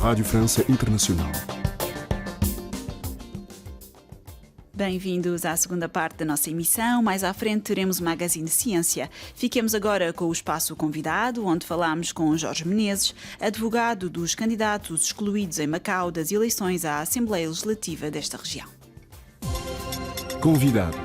Rádio França Internacional. Bem-vindos à segunda parte da nossa emissão. Mais à frente teremos o Magazine Ciência. Fiquemos agora com o espaço convidado, onde falamos com Jorge Menezes, advogado dos candidatos excluídos em Macau das eleições à Assembleia Legislativa desta região. Convidado.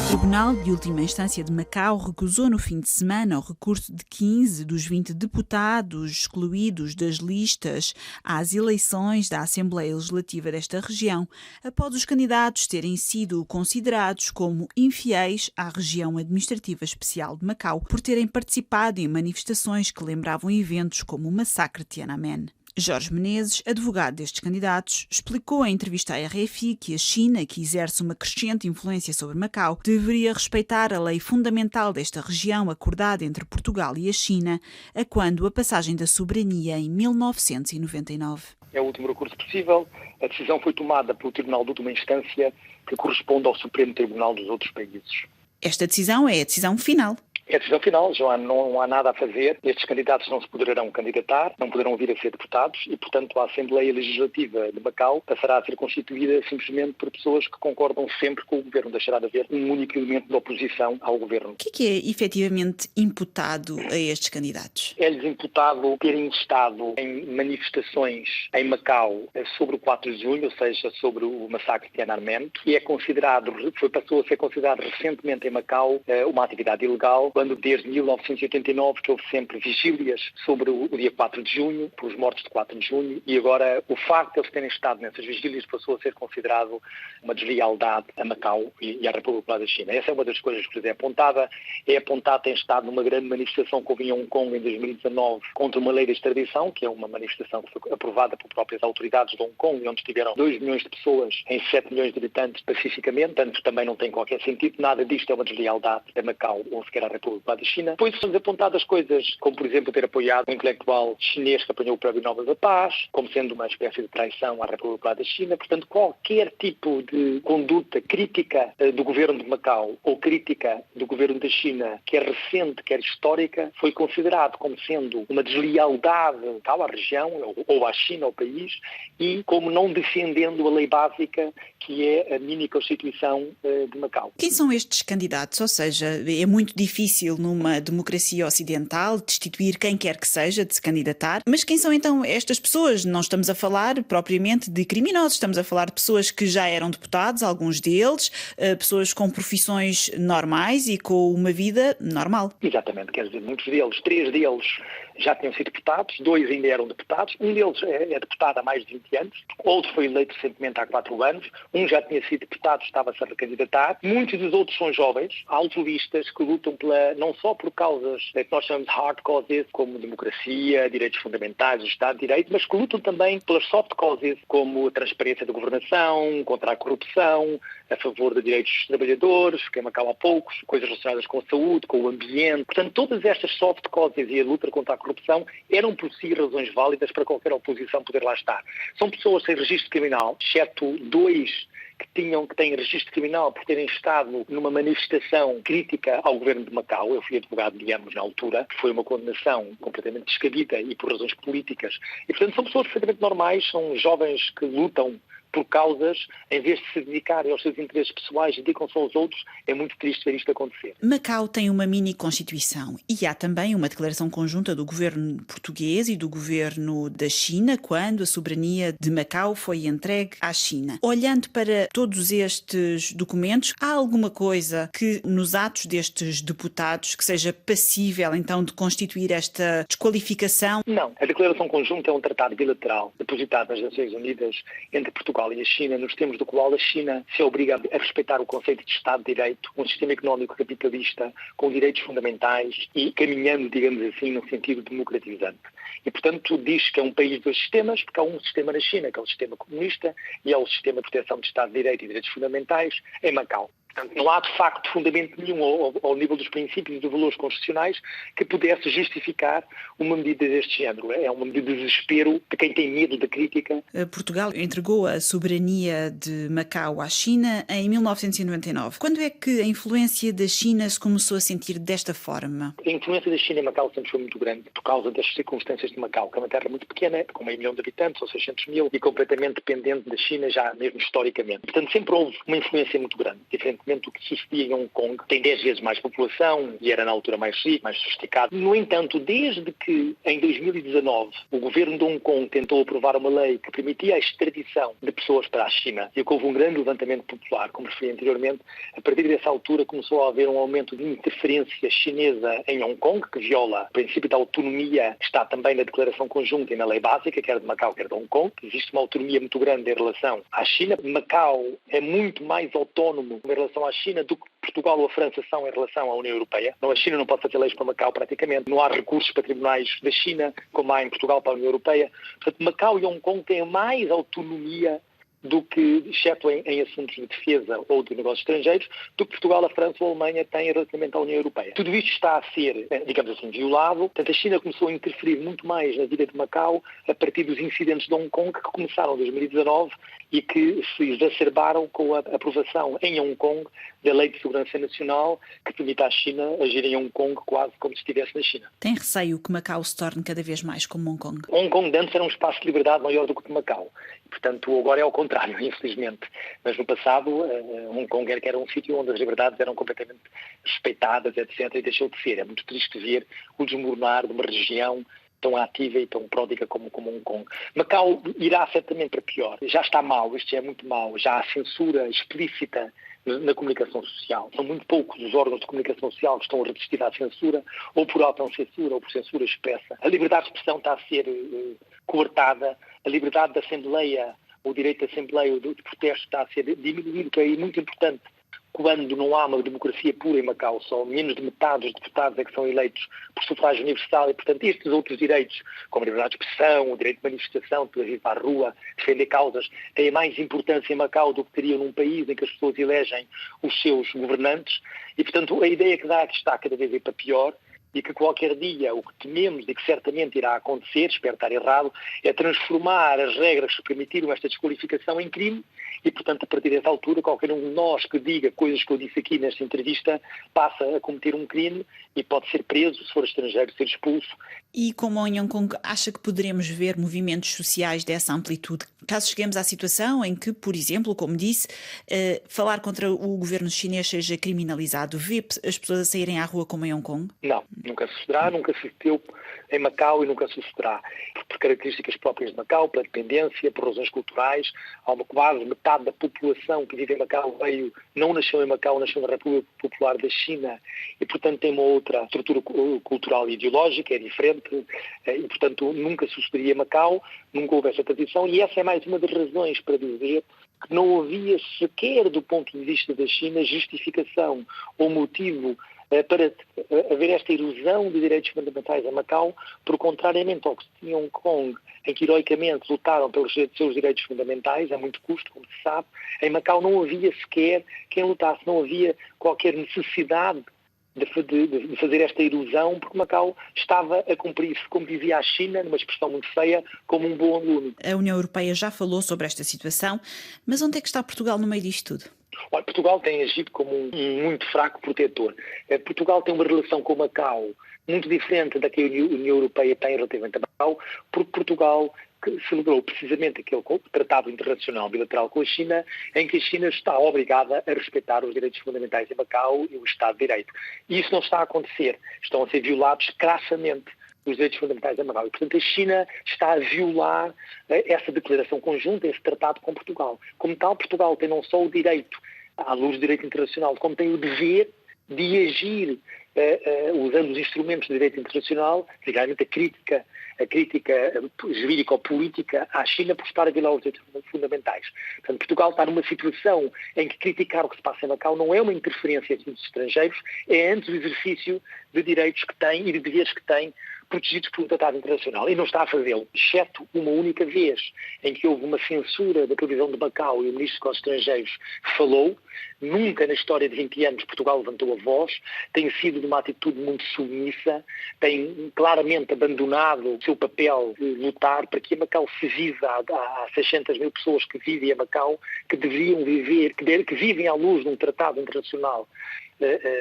O Tribunal de Última Instância de Macau recusou no fim de semana o recurso de 15 dos 20 deputados excluídos das listas às eleições da Assembleia Legislativa desta região, após os candidatos terem sido considerados como infiéis à região administrativa especial de Macau por terem participado em manifestações que lembravam eventos como o massacre de Tiananmen. Jorge Menezes, advogado destes candidatos, explicou em entrevista à RFI que a China, que exerce uma crescente influência sobre Macau, deveria respeitar a lei fundamental desta região acordada entre Portugal e a China, a quando a passagem da soberania em 1999. É o último recurso possível. A decisão foi tomada pelo Tribunal de Última Instância, que corresponde ao Supremo Tribunal dos outros países. Esta decisão é a decisão final. É a decisão final, já não há nada a fazer. Estes candidatos não se poderão candidatar, não poderão vir a ser deputados e, portanto, a Assembleia Legislativa de Macau passará a ser constituída simplesmente por pessoas que concordam sempre com o governo. Deixará de haver um único elemento de oposição ao governo. O que é efetivamente imputado a estes candidatos? É-lhes imputado terem estado em manifestações em Macau sobre o 4 de junho, ou seja, sobre o massacre de Tiananmen, que passou a ser considerado recentemente em Macau uma atividade ilegal, quando desde 1989 que houve sempre vigílias sobre o dia 4 de junho, pelos mortos de 4 de junho, e agora o facto de eles terem estado nessas vigílias passou a ser considerado uma deslealdade a Macau e à República Popular da China. Essa é uma das coisas que lhes é apontada. É apontado ter estado numa grande manifestação que houve em Hong Kong em 2019 contra uma lei de extradição, que é uma manifestação que foi aprovada por próprias autoridades de Hong Kong, onde estiveram 2 milhões de pessoas em 7 milhões de habitantes pacificamente, portanto também não tem qualquer sentido. Nada disto é uma deslealdade a Macau ou sequer à República da China. Depois são apontadas coisas como, por exemplo, ter apoiado um intelectual chinês que apanhou o Prémio Nobel da Paz, como sendo uma espécie de traição à República Popular da China. Portanto, qualquer tipo de conduta crítica do governo de Macau ou crítica do governo da China, quer recente, quer histórica, foi considerado como sendo uma deslealdade à região ou à China, ao país, e como não defendendo a lei básica que é a mini Constituição de Macau. Quem são estes candidatos? Ou seja, é muito difícil numa democracia ocidental destituir quem quer que seja de se candidatar, mas quem são então estas pessoas? Não estamos a falar propriamente de criminosos, estamos a falar de pessoas que já eram deputados, alguns deles, pessoas com profissões normais e com uma vida normal. Exatamente, quer dizer, muitos deles, 3 deles já tinham sido deputados, 2 ainda eram deputados, um deles é deputado há mais de 20 anos, outro foi eleito recentemente há 4 anos, um já tinha sido deputado, estava-se a recandidatar. Muitos dos outros são jovens, altruístas, que lutam não só por causas que nós chamamos de hard causes, como democracia, direitos fundamentais, o Estado de Direito, mas que lutam também pelas soft causes, como a transparência da governação, contra a corrupção, a favor de direitos dos trabalhadores, que em Macau há poucos, coisas relacionadas com a saúde, com o ambiente. Portanto, todas estas soft causes e a luta contra a corrupção eram por si razões válidas para qualquer oposição poder lá estar. São pessoas sem registro criminal, exceto 2 que têm registro criminal por terem estado numa manifestação crítica ao governo de Macau. Eu fui advogado de ambos na altura, que foi uma condenação completamente descabida e por razões políticas. E, portanto, são pessoas perfeitamente normais, são jovens que lutam por causas, em vez de se dedicarem aos seus interesses pessoais e dedicam-se aos outros. É muito triste ver isto acontecer. Macau tem uma mini-constituição e há também uma declaração conjunta do governo português e do governo da China quando a soberania de Macau foi entregue à China. Olhando para todos estes documentos, há alguma coisa que nos atos destes deputados que seja passível então de constituir esta desqualificação? Não. A declaração conjunta é um tratado bilateral depositado nas Nações Unidas entre Portugal e a China, nos termos do qual a China se obriga a respeitar o conceito de Estado de Direito, um sistema económico capitalista com direitos fundamentais e caminhando, digamos assim, num sentido democratizante. E, portanto, diz que é um país de 2 sistemas, porque há um sistema na China, que é o sistema comunista, e há o sistema de proteção de Estado de Direito e direitos fundamentais em Macau. Portanto, não há, de facto, fundamento nenhum ao nível dos princípios e dos valores constitucionais que pudesse justificar uma medida deste género. É uma medida de desespero de quem tem medo da crítica. Portugal entregou a soberania de Macau à China em 1999. Quando é que a influência da China se começou a sentir desta forma? A influência da China em Macau sempre foi muito grande por causa das circunstâncias de Macau, que é uma terra muito pequena, com 500 mil de habitantes ou 600 mil, e completamente dependente da China já mesmo historicamente. Portanto, sempre houve uma influência muito grande, diferentemente do que sucedia em Hong Kong, que tem 10 vezes mais população e era na altura mais rico, mais sofisticado. No entanto, desde que em 2019 o governo de Hong Kong tentou aprovar uma lei que permitia a extradição de pessoas para a China e que houve um grande levantamento popular, como referi anteriormente, a partir dessa altura começou a haver um aumento de interferência chinesa em Hong Kong, que viola o princípio da autonomia que está também na Declaração Conjunta e na lei básica, quer de Macau, quer de Hong Kong. Existe uma autonomia muito grande em relação à China. Macau é muito mais autónomo em relação à China do que Portugal ou a França são em relação à União Europeia. A China não pode fazer leis para Macau praticamente. Não há recursos para tribunais da China, como há em Portugal para a União Europeia. Portanto, Macau e Hong Kong têm mais autonomia do que, exceto em assuntos de defesa ou de negócios estrangeiros, do que Portugal, a França ou a Alemanha têm relativamente à União Europeia. Tudo isto está a ser, digamos assim, violado. Portanto, a China começou a interferir muito mais na vida de Macau a partir dos incidentes de Hong Kong, que começaram em 2019 e que se exacerbaram com a aprovação em Hong Kong da Lei de Segurança Nacional, que permite à China agir em Hong Kong quase como se estivesse na China. Tem receio que Macau se torne cada vez mais como Hong Kong? Hong Kong antes era um espaço de liberdade maior do que Macau. Portanto, agora é ao contrário, infelizmente. Mas no passado, Hong Kong era um sítio onde as liberdades eram completamente respeitadas, etc., e deixou de ser. É muito triste ver o desmoronar de uma região tão ativa e tão pródiga como Hong Kong. Macau irá certamente para pior. Já está mal, isto já é muito mal. Já há censura explícita na comunicação social. São muito poucos os órgãos de comunicação social que estão a resistir à censura, ou por autocensura, ou por censura expressa. A liberdade de expressão está a ser coartada, a liberdade de assembleia, o direito de assembleia, de protesto está a ser diminuído, que é muito importante. Quando não há uma democracia pura em Macau, só menos de metade dos deputados é que são eleitos por sufrágio universal e, portanto, estes outros direitos, como a liberdade de expressão, o direito de manifestação, de poder ir para a rua, defender causas, têm mais importância em Macau do que teriam num país em que as pessoas elegem os seus governantes e, portanto, a ideia que dá é que está cada vez a ir para pior e que qualquer dia o que tememos e que certamente irá acontecer, espero estar errado, é transformar as regras que permitiram esta desqualificação em crime e, portanto, a partir dessa altura, qualquer um de nós que diga coisas que eu disse aqui nesta entrevista passa a cometer um crime e pode ser preso, se for estrangeiro, ser expulso. E como em Hong Kong, acha que poderemos ver movimentos sociais dessa amplitude? Caso cheguemos à situação em que, por exemplo, como disse, falar contra o governo chinês seja criminalizado, vê as pessoas a saírem à rua como em Hong Kong? Não, nunca sucederá, nunca sucedeu em Macau e nunca sucederá. Por características próprias de Macau, pela dependência, por razões culturais, há uma quase metade da população que vive em Macau não nasceu em Macau, nasceu na República Popular da China e, portanto, tem uma outra estrutura cultural e ideológica, é diferente e, portanto, nunca sucederia em Macau, nunca houve essa tradição e essa é mais uma das razões para dizer que não havia sequer, do ponto de vista da China, justificação ou motivo para haver esta erosão de direitos fundamentais em Macau, por contrariamente ao que se tinha em Hong Kong, em que heroicamente lutaram pelos seus direitos fundamentais, a muito custo, como se sabe, em Macau não havia sequer quem lutasse, não havia qualquer necessidade de fazer esta erosão, porque Macau estava a cumprir-se, como dizia a China, numa expressão muito feia, como um bom aluno. A União Europeia já falou sobre esta situação, mas onde é que está Portugal no meio disto tudo? Olha, Portugal tem agido como um muito fraco protetor. Portugal tem uma relação com Macau muito diferente da que a União Europeia tem relativamente a Macau, porque Portugal celebrou precisamente aquele tratado internacional bilateral com a China, em que a China está obrigada a respeitar os direitos fundamentais em Macau e o Estado de Direito. E isso não está a acontecer. Estão a ser violados crassamente os direitos fundamentais em Macau. E, portanto, a China está a violar essa declaração conjunta, esse tratado com Portugal. Como tal, Portugal tem não só o direito, à luz do direito internacional, como tem o dever de agir usando os instrumentos de direito internacional, realmente a crítica jurídico-política à China por estar a violar os direitos fundamentais. Portanto, Portugal está numa situação em que criticar o que se passa em Macau não é uma interferência em assuntos estrangeiros, é antes o exercício de direitos que tem e de deveres que tem protegidos por um tratado internacional e não está a fazê-lo, exceto uma única vez em que houve uma censura da televisão de Macau e o Ministro dos Estrangeiros falou. Nunca na história de 20 anos Portugal levantou a voz, tem sido de uma atitude muito submissa, tem claramente abandonado o seu papel de lutar para que a Macau se viva. Há 600 mil pessoas que vivem a Macau, que deveriam viver, que vivem à luz de um tratado internacional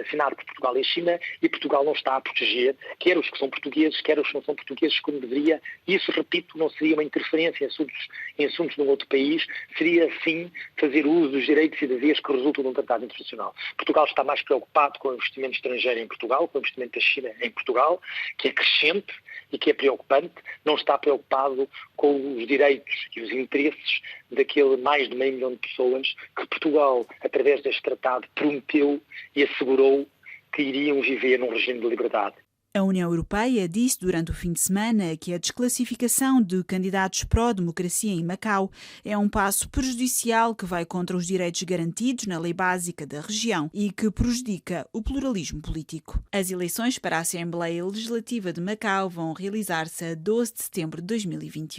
assinado por Portugal e China, e Portugal não está a proteger, quer os que são portugueses, quer os que não são portugueses, como deveria. Isso, repito, não seria uma interferência em assuntos de um outro país, seria, sim, fazer uso dos direitos e deveres que resultam de um tratado internacional. Portugal está mais preocupado com o investimento estrangeiro em Portugal, com o investimento da China em Portugal, que é crescente e que é preocupante, não está preocupado com os direitos e os interesses daquele mais de meio milhão de pessoas que Portugal, através deste tratado, prometeu e assegurou que iriam viver num regime de liberdade. A União Europeia disse durante o fim de semana que a desclassificação de candidatos pró-democracia em Macau é um passo prejudicial que vai contra os direitos garantidos na lei básica da região e que prejudica o pluralismo político. As eleições para a Assembleia Legislativa de Macau vão realizar-se a 12 de setembro de 2021.